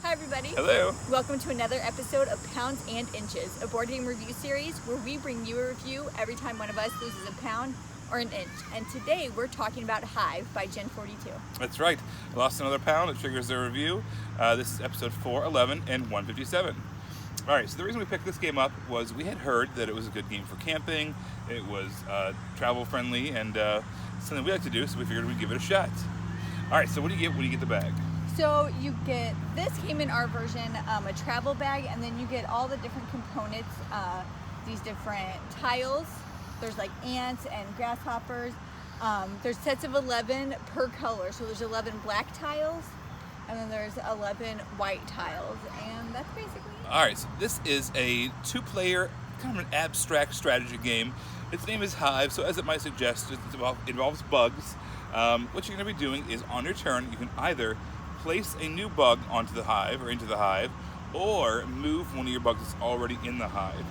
Hi everybody. Hello. Welcome to another episode of Pounds and Inches, a board game review series where we bring you a review every time one of us loses a pound or an inch. And today we're talking about Hive by Gen 42. That's right. I lost another pound. It triggers the review. This is episode 411 and 157. All right, so the reason we picked this game up was we had heard that it was a good game for camping. It was travel friendly and something we like to do, so we figured we'd give it a shot. All right, so what do you get when you get the bag? So you get, this came in our version, a travel bag, and then you get all the different components, these different tiles. There's like ants and grasshoppers. There's sets of 11 per color. So there's 11 black tiles, and then there's 11 white tiles, and that's basically it. All right, so this is a two-player, kind of an abstract strategy game. Its name is Hive, so as it might suggest, it involves bugs. What you're going to be doing is on your turn, you can either place a new bug onto the hive or into the hive, or move one of your bugs that's already in the hive.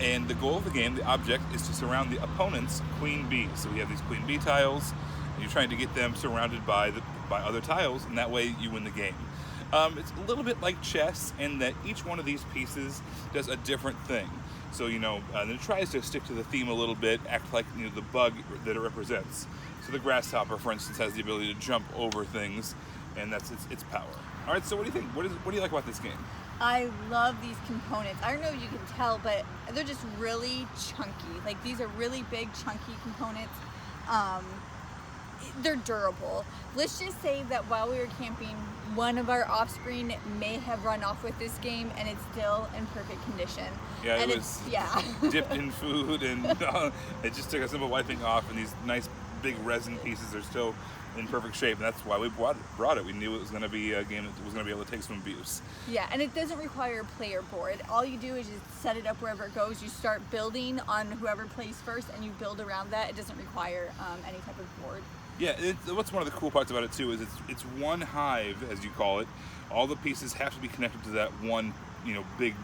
And the goal of the game, the object, is to surround the opponent's queen bee. So we have these queen bee tiles, and you're trying to get them surrounded by other tiles, and that way you win the game. It's a little bit like chess in that each one of these pieces does a different thing. So, and it tries to stick to the theme a little bit, act like the bug that it represents. So the grasshopper, for instance, has the ability to jump over things, and that's its power. All right, so what do you think? What do you like about this game? I love these components. I don't know if you can tell, but they're just really chunky. Like, these are really big, chunky components. They're durable. Let's just say that while we were camping, one of our offspring may have run off with this game, and it's still in perfect condition. Yeah, and it was dipped in food, and it just took a simple wiping off, and these nice big resin pieces are still in perfect shape, and that's why we brought it. We knew it was going to be a game that was going to be able to take some abuse. Yeah, and it doesn't require a player board. All you do is just set it up wherever it goes. You start building on whoever plays first, and you build around that. It doesn't require any type of board. Yeah, what's one of the cool parts about it too is it's one hive, as you call it. All the pieces have to be connected to that one, big,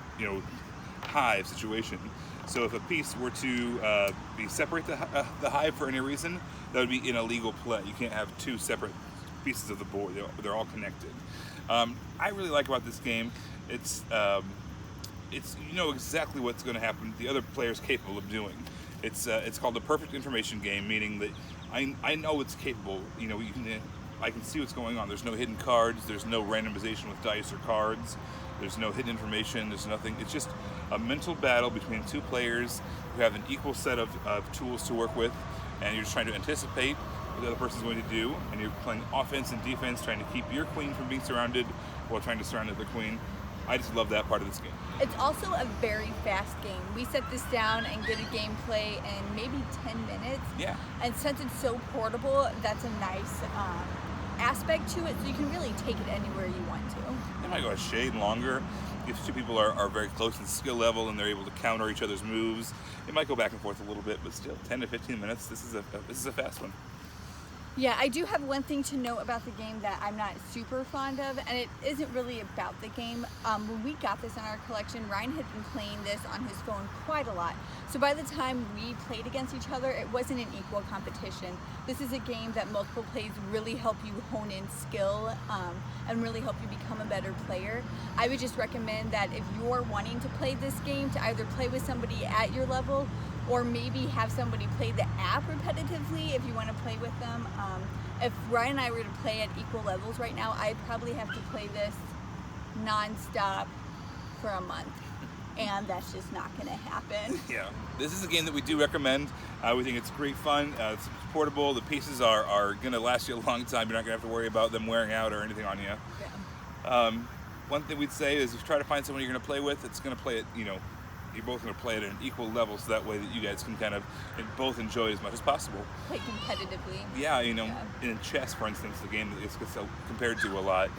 hive situation. So if a piece were to separate the hive for any reason, that would be an illegal play. You can't have two separate pieces of the board. They're all connected. I really like about this game, it's you know exactly what's going to happen. The other player's capable of doing. It's called the perfect information game, meaning that I know it's capable. I can see what's going on. There's no hidden cards. There's no randomization with dice or cards. There's no hidden information. There's nothing. It's just a mental battle between two players who have an equal set of tools to work with, and you're just trying to anticipate what the other person's going to do, and you're playing offense and defense, trying to keep your queen from being surrounded while trying to surround the other queen. I just love that part of this game. It's also a very fast game. We set this down and get a gameplay in maybe 10 minutes. Yeah. And since it's so portable, that's a nice aspect to it, so you can really take it anywhere you want to. It might go a shade longer. If two people are very close in skill level and they're able to counter each other's moves, it might go back and forth a little bit, but still, 10 to 15 minutes, this is a fast one. Yeah, I do have one thing to note about the game that I'm not super fond of, and it isn't really about the game. When we got this in our collection, Ryan had been playing this on his phone quite a lot. So by the time we played against each other, it wasn't an equal competition. This is a game that multiple plays really help you hone in skill and really help you become a better player. I would just recommend that if you're wanting to play this game, to either play with somebody at your level or maybe have somebody play the app repetitively if you want to play with them. If Ryan and I were to play at equal levels right now, I'd probably have to play this non-stop for a month, and that's just not going to happen. Yeah, this is a game that we do recommend. We think it's great fun. It's portable. The pieces are going to last you a long time. You're not going to have to worry about them wearing out or anything on you. Yeah. One thing we'd say is if you try to find someone you're going to play with, it's going to play it, you're both going to play it at an equal level, so that way that you guys can kind of both enjoy it as much as possible. Play competitively. Yeah, in chess, for instance, the game that it's compared to a lot,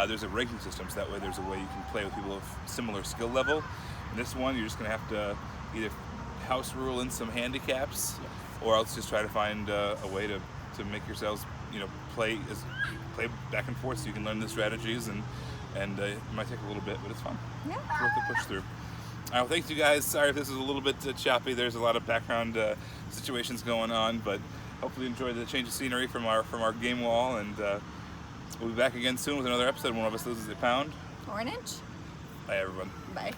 there's a ranking system, so that way there's a way you can play with people of similar skill level. In this one, you're just going to have to either house rule in some handicaps, or else just try to find a way to make yourselves, play back and forth so you can learn the strategies, and it might take a little bit, but it's fun. Yeah. It's worth the push through. Well, thanks you guys. Sorry if this is a little bit choppy. There's a lot of background situations going on, but hopefully you enjoyed the change of scenery from our game wall, and we'll be back again soon with another episode. One of us loses a pound Or an inch. Bye, everyone. Bye.